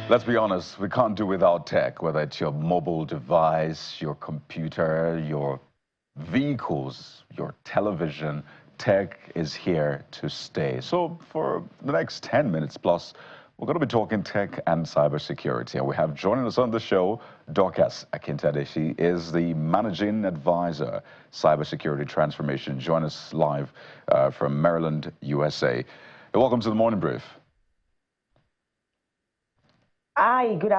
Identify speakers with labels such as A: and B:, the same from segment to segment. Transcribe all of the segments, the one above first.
A: Let's be honest, we can't do without tech, whether it's your mobile device, your computer, your vehicles, your television. Tech is here to stay. So for the next 10 minutes plus, we're going to be talking tech and cybersecurity. And we have joining us on the show, Dorcas Akintade. She is the Managing Advisor, Cybersecurity Transformation. Join us live from Maryland, USA. Welcome to the Morning Brief.
B: Hi, good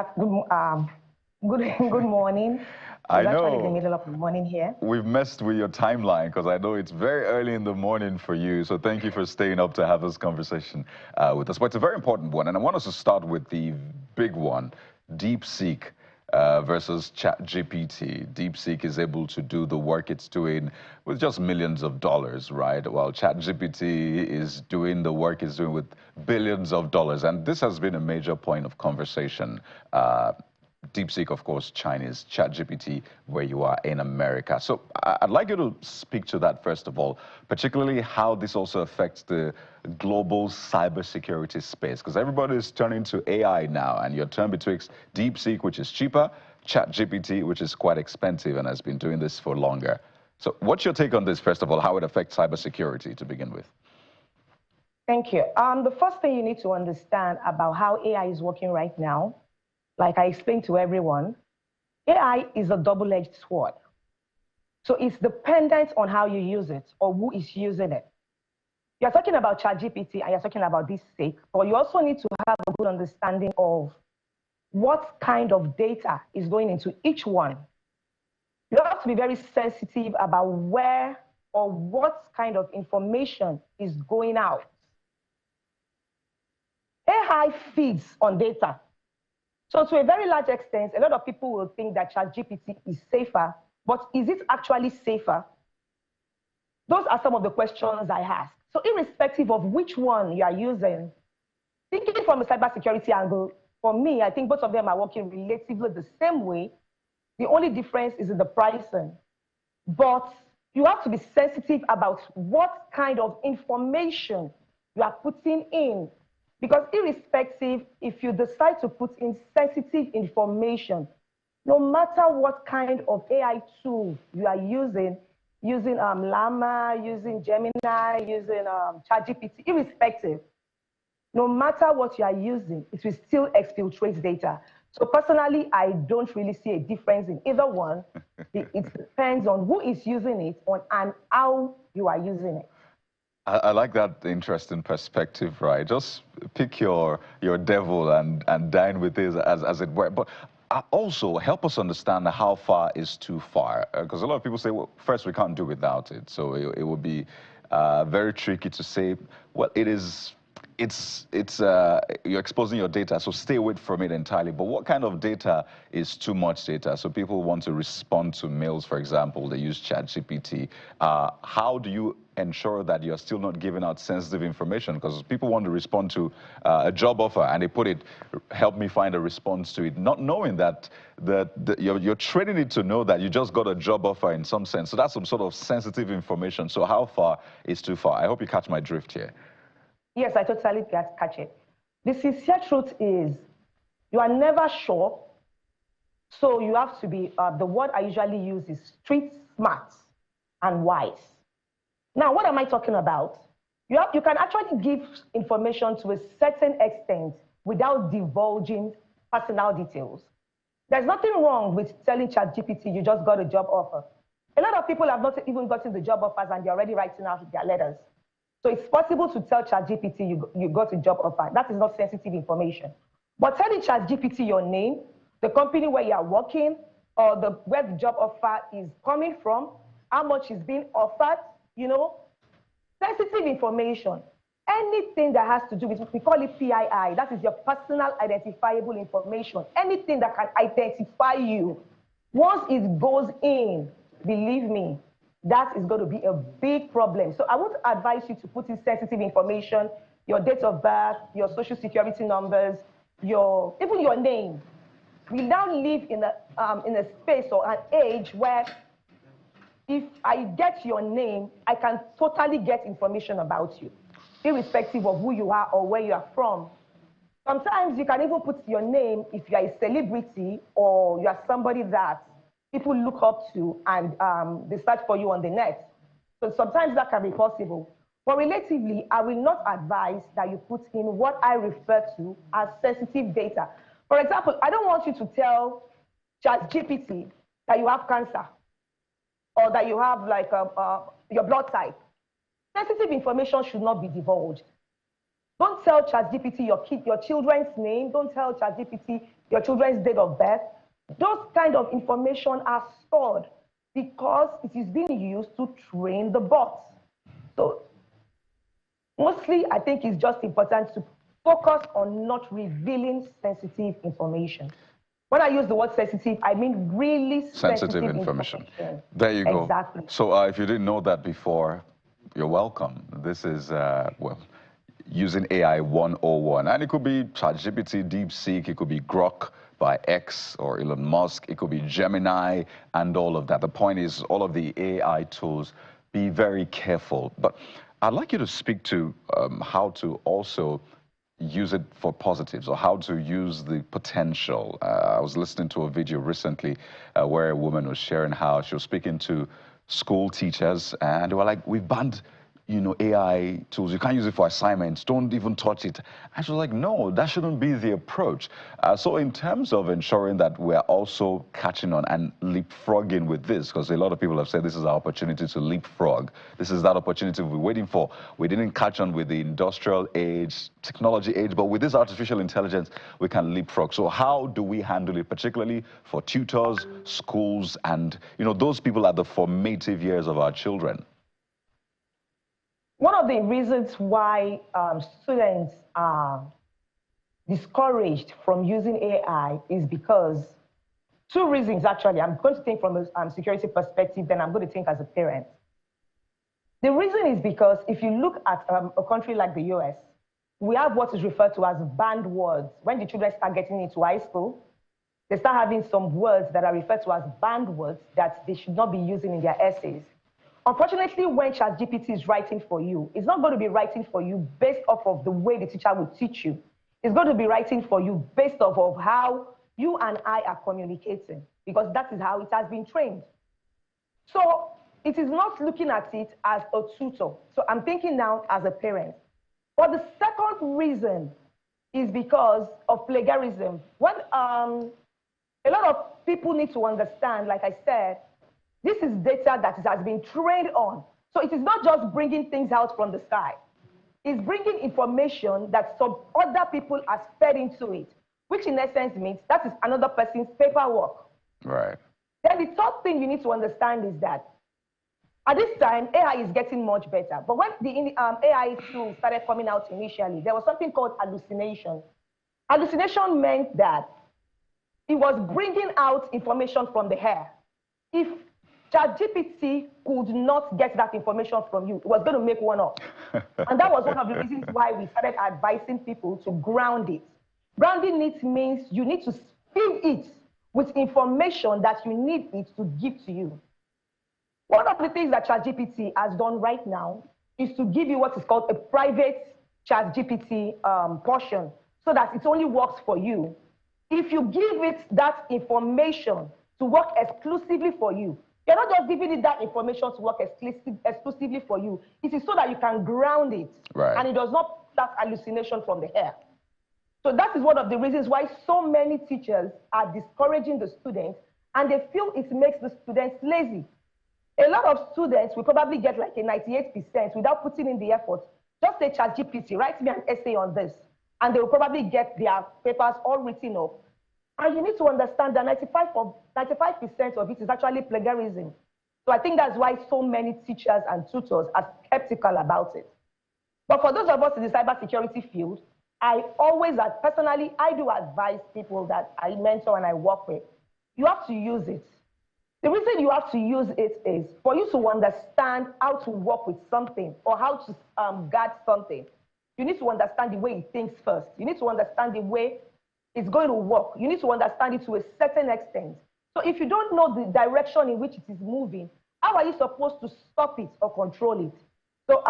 B: morning.
A: I
B: It's
A: know.
B: actually the middle of the morning here.
A: We've messed with your timeline because I know it's very early in the morning for you. So thank you for staying up to have this conversation with us. But it's a very important one. And I want us to start with the big one, DeepSeek versus ChatGPT. DeepSeek is able to do the work it's doing with just millions of dollars, right? While ChatGPT is doing the work it's doing with billions of dollars. And this has been a major point of conversation. DeepSeek, of course, Chinese, ChatGPT, where you are in America. So I'd like you to speak to that, first of all, particularly how this also affects the global cybersecurity space, because everybody is turning to AI now, and you're turned betwixt DeepSeek, which is cheaper, ChatGPT, which is quite expensive and has been doing this for longer. So what's your take on this, first of all, how it affects cybersecurity to begin with?
B: Thank you. The first thing you need to understand about how AI is working right now, like I explained to everyone, AI is a double-edged sword. So it's dependent on how you use it or who is using it. You're talking about ChatGPT and you're talking about DeepSeek, but you also need to have a good understanding of what kind of data is going into each one. You have to be very sensitive about where or what kind of information is going out. AI feeds on data. So to a very large extent, a lot of people will think that ChatGPT is safer, but is it actually safer? Those are some of the questions I ask. So irrespective of which one you are using, thinking from a cybersecurity angle, for me, I think both of them are working relatively the same way. The only difference is in the pricing. But you have to be sensitive about what kind of information you are putting in. Because irrespective, if you decide to put in sensitive information, no matter what kind of AI tool you are using Llama, using Gemini, using ChatGPT, irrespective, no matter what you are using, it will still exfiltrate data. So personally, I don't really see a difference in either one. It depends on who is using it and how you are using it.
A: I like that interesting perspective, right? Just pick your devil and dine with it as it were. But also help us understand how far is too far. Because a lot of people say, well, first, we can't do without it. So it would be very tricky to say, well, you're exposing your data, so stay away from it entirely. But what kind of data is too much data? So people want to respond to mails, for example, they use ChatGPT. How do you ensure that you're still not giving out sensitive information? Because people want to respond to a job offer and they put it, help me find a response to it, not knowing that you're training it to know that you just got a job offer in some sense. So that's some sort of sensitive information. So how far is too far? I hope you catch my drift here.
B: Yes, I totally catch it. The sincere truth is you are never sure. So you have to be, the word I usually use is street smart and wise. Now, what am I talking about? You can actually give information to a certain extent without divulging personal details. There's nothing wrong with telling ChatGPT you just got a job offer. A lot of people have not even gotten the job offers and they're already writing out their letters. So it's possible to tell ChatGPT you got a job offer. That is not sensitive information. But telling ChatGPT your name, the company where you are working, or where the job offer is coming from, how much is being offered, sensitive information. Anything that has to do with, we call it PII, that is your personal identifiable information. Anything that can identify you. Once it goes in, believe me, that is going to be a big problem. So I would advise you to put in sensitive information, your date of birth, your social security numbers, even your name. We now live in a space or an age where if I get your name, I can totally get information about you, irrespective of who you are or where you are from. Sometimes you can even put your name if you are a celebrity or you are somebody that people look up to and they search for you on the net. So sometimes that can be possible. But relatively, I will not advise that you put in what I refer to as sensitive data. For example, I don't want you to tell ChatGPT that you have cancer or that you have like your blood type. Sensitive information should not be divulged. Don't tell ChatGPT your children's name. Don't tell ChatGPT your children's date of birth. Those kind of information are stored because it is being used to train the bots. So mostly, I think it's just important to focus on not revealing sensitive information. When I use the word sensitive, I mean really sensitive information.
A: There you go.
B: Exactly.
A: So if you didn't know that before, you're welcome. This is, well, using AI 101. And it could be ChatGPT, DeepSeek, it could be Grok by X or Elon Musk, it could be Gemini and all of that. The point is, all of the AI tools, be very careful. But I'd like you to speak to how to also use it for positives, or how to use the potential. I was listening to a video recently where a woman was sharing how she was speaking to school teachers, and they were like, "We've banned, you know, AI tools. You can't use it for assignments. Don't even touch it." And she was like, "No, that shouldn't be the approach." So in terms of ensuring that we're also catching on and leapfrogging with this, because a lot of people have said this is our opportunity to leapfrog. This is that opportunity we're waiting for. We didn't catch on with the industrial age, technology age, but with this artificial intelligence, we can leapfrog. So how do we handle it, particularly for tutors, schools, and, you know, those people at the formative years of our children?
B: One of the reasons why students are discouraged from using AI is because two reasons, actually. I'm going to think from a security perspective, then I'm going to think as a parent. The reason is because if you look at a country like the US, we have what is referred to as banned words. When the children start getting into high school, they start having some words that are referred to as banned words that they should not be using in their essays. Unfortunately, when ChatGPT is writing for you, it's not going to be writing for you based off of the way the teacher will teach you. It's going to be writing for you based off of how you and I are communicating, because that is how it has been trained. So it is not looking at it as a tutor. So I'm thinking now as a parent. But the second reason is because of plagiarism. When a lot of people need to understand, like I said, this is data that has been trained on. So it is not just bringing things out from the sky. It's bringing information that some other people have fed into it, which in essence means that is another person's paperwork.
A: Right.
B: Then the third thing you need to understand is that at this time, AI is getting much better. But when the AI tools started coming out initially, there was something called hallucination. Hallucination meant that it was bringing out information from the air. If ChatGPT could not get that information from you, it was going to make one up. And that was one of the reasons why we started advising people to ground it. Grounding it means you need to feed it with information that you need it to give to you. One of the things that ChatGPT has done right now is to give you what is called a private ChatGPT portion, so that it only works for you. If you give it that information to work exclusively for you, you're not just giving it that information to work exclusively for you. It is so that you can ground it,
A: right,
B: and it does not start hallucination from the air. So that is one of the reasons why so many teachers are discouraging the students, and they feel it makes the students lazy. A lot of students will probably get like a 98% without putting in the effort. Just say, ChatGPT, write me an essay on this, and they will probably get their papers all written up. And you need to understand that 95% of it is actually plagiarism. So I think that's why so many teachers and tutors are skeptical about it. But for those of us in the cybersecurity field, I always, personally, I do advise people that I mentor and I work with, you have to use it. The reason you have to use it is for you to understand how to work with something or how to guard something. You need to understand the way it thinks first. You need to understand the way it's going to work. You need to understand it to a certain extent. So if you don't know the direction in which it is moving, how are you supposed to stop it or control it? So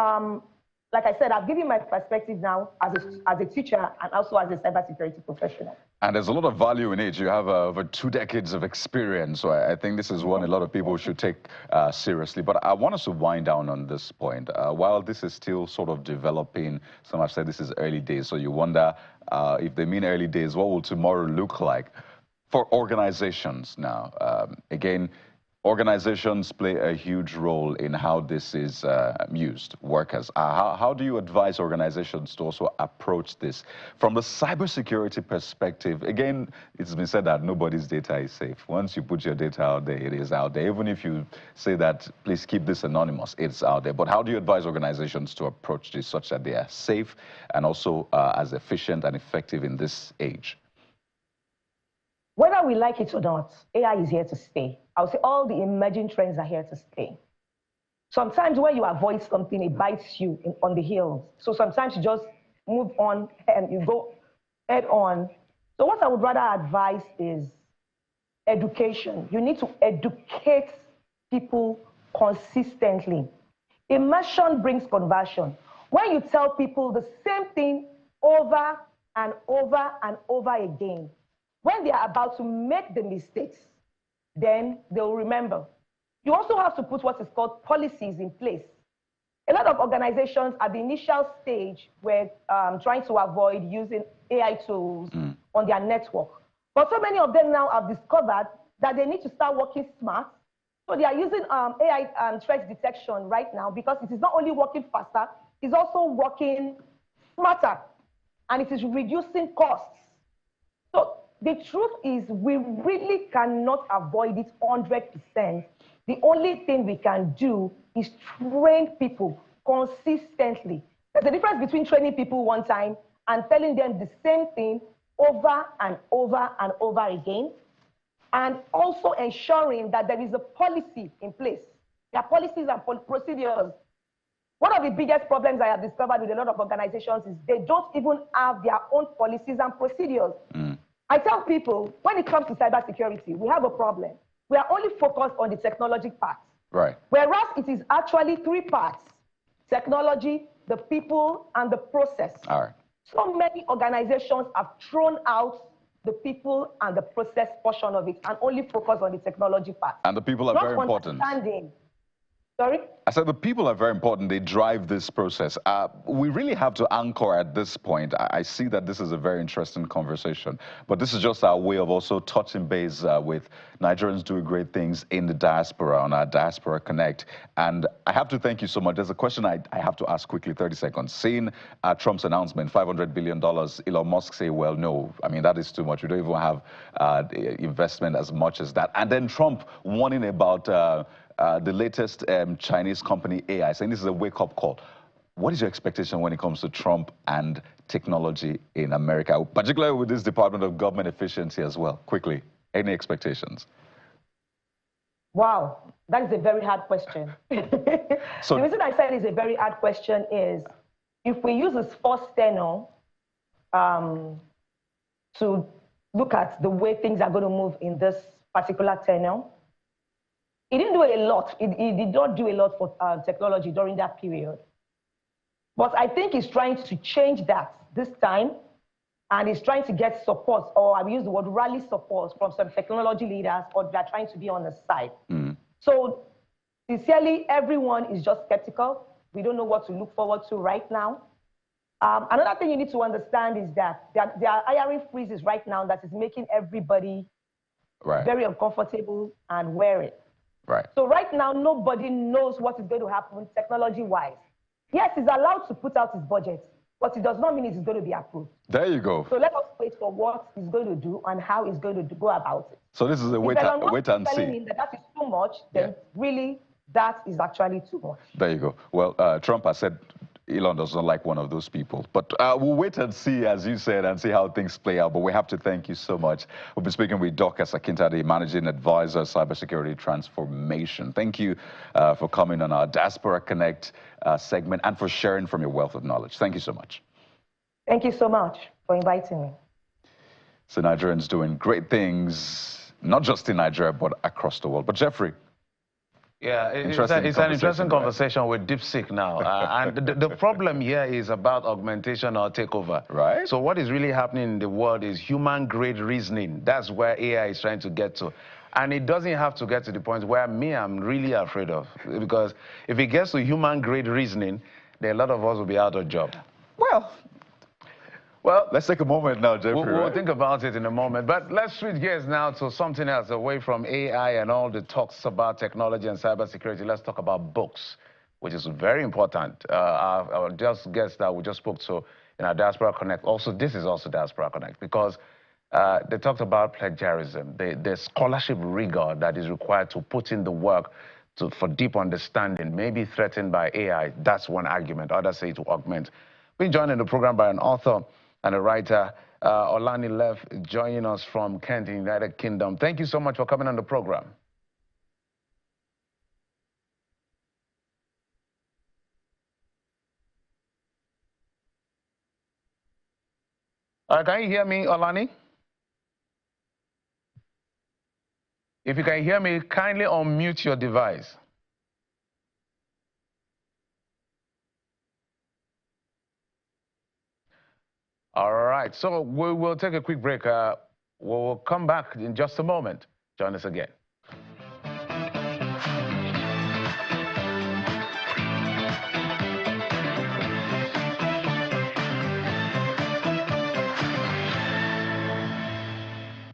B: like I said, I've given my perspective now as a teacher and also as a cybersecurity professional.
A: And there's a lot of value in it. You have over 2 decades of experience, so I think this is one a lot of people should take seriously. But I want us to wind down on this point. While this is still sort of developing, some have said this is early days, so you wonder if they mean early days, what will tomorrow look like? For organizations now, again, organizations play a huge role in how this is used, workers. How do you advise organizations to also approach this? From the cybersecurity perspective, again, it's been said that nobody's data is safe. Once you put your data out there, it is out there. Even if you say that, please keep this anonymous, it's out there. But how do you advise organizations to approach this such that they are safe and also as efficient and effective in this age?
B: Whether we like it or not, AI is here to stay. I would say all the emerging trends are here to stay. Sometimes when you avoid something, it bites you on the heels. So sometimes you just move on and you go head on. So what I would rather advise is education. You need to educate people consistently. Immersion brings conversion. When you tell people the same thing over and over and over again, when they are about to make the mistakes, then they'll remember. You also have to put what is called policies in place. A lot of organizations at the initial stage were trying to avoid using AI tools on their network. But so many of them now have discovered that they need to start working smart. So they are using AI threat detection right now because it is not only working faster, it's also working smarter, and it is reducing costs. So the truth is we really cannot avoid it 100%. The only thing we can do is train people consistently. There's a difference between training people one time and telling them the same thing over and over and over again, and also ensuring that there is a policy in place. There are policies and procedures. One of the biggest problems I have discovered with a lot of organizations is they don't even have their own policies and procedures. I tell people, when it comes to cybersecurity, we have a problem. We are only focused on the technology part.
A: Right.
B: Whereas it is actually 3 parts: technology, the people, and the process.
A: All right.
B: So many organizations have thrown out the people and the process portion of it and only focus on the technology part.
A: And the people are
B: Not
A: very important.
B: Sorry?
A: I said the people are very important. They drive this process. We really have to anchor at this point. I see that this is a very interesting conversation, but this is just our way of also touching base with Nigerians doing great things in the diaspora on our Diaspora Connect. And I have to thank you so much. There's a question I have to ask quickly, 30 seconds. Seeing Trump's announcement, $500 billion, Elon Musk say, well, no, I mean, that is too much. We don't even have investment as much as that. And then Trump warning about the latest Chinese company AI, saying this is a wake-up call. What is your expectation when it comes to Trump and technology in America, particularly with this Department of Government Efficiency as well? Quickly, any expectations?
B: Wow, that is a very hard question.
A: So,
B: the reason I said it's a very hard question is if we use this first tenor to look at the way things are going to move in this particular tenor, he didn't do a lot. He did not do a lot for technology during that period. But I think he's trying to change that this time, and he's trying to get support, or I will use the word rally support, from some technology leaders, or they're trying to be on the side. So sincerely, everyone is just skeptical. We don't know what to look forward to right now. Another thing you need to understand is that there are hiring freezes right now that is making everybody very uncomfortable and wary.
A: Right.
B: So right now, nobody knows what is going to happen technology-wise. Yes, he's allowed to put out his budget, but it does not mean it is going to be approved.
A: There you go.
B: So let us wait for what he's going to do and how he's going to go about it.
A: So this is a wait and see.
B: Telling him that is too much, then really that is actually too much.
A: There you go. Well, Trump has said Elon does not like one of those people. But we'll wait and see, as you said, and see how things play out. But we have to thank you so much. We've been speaking with Dr. Sakinta, the Managing Advisor, Cybersecurity Transformation. Thank you for coming on our Diaspora Connect segment and for sharing from your wealth of knowledge. Thank you so much.
B: Thank you so much for inviting me.
A: So Nigerians doing great things, not just in Nigeria, but across the world. But Jeffrey,
C: Yeah, it's an interesting conversation with DeepSeek now. And the problem here is about augmentation or takeover.
A: Right.
C: So what is really happening in the world is human-grade reasoning. That's where AI is trying to get to. And it doesn't have to get to the point where I'm really afraid of. Because if it gets to human-grade reasoning, then a lot of us will be out of job.
A: Well, let's take a moment now, Jeffrey.
C: We'll think about it in a moment. But let's switch gears now to something else, away from AI and all the talks about technology and cybersecurity. Let's talk about books, which is very important. Our just guest that we just spoke to in our Diaspora Connect, also, this is also Diaspora Connect, because they talked about plagiarism, the scholarship rigor that is required to put in the work for deep understanding, maybe threatened by AI. That's one argument. Others say to augment. We're joined in the program by an author and a writer, Olani Lev, joining us from Kent in the United Kingdom. Thank you so much for coming on the program. Can you hear me, Olani? If you can hear me, kindly unmute your device. All right, so we will take a quick break. We'll come back in just a moment. Join us again.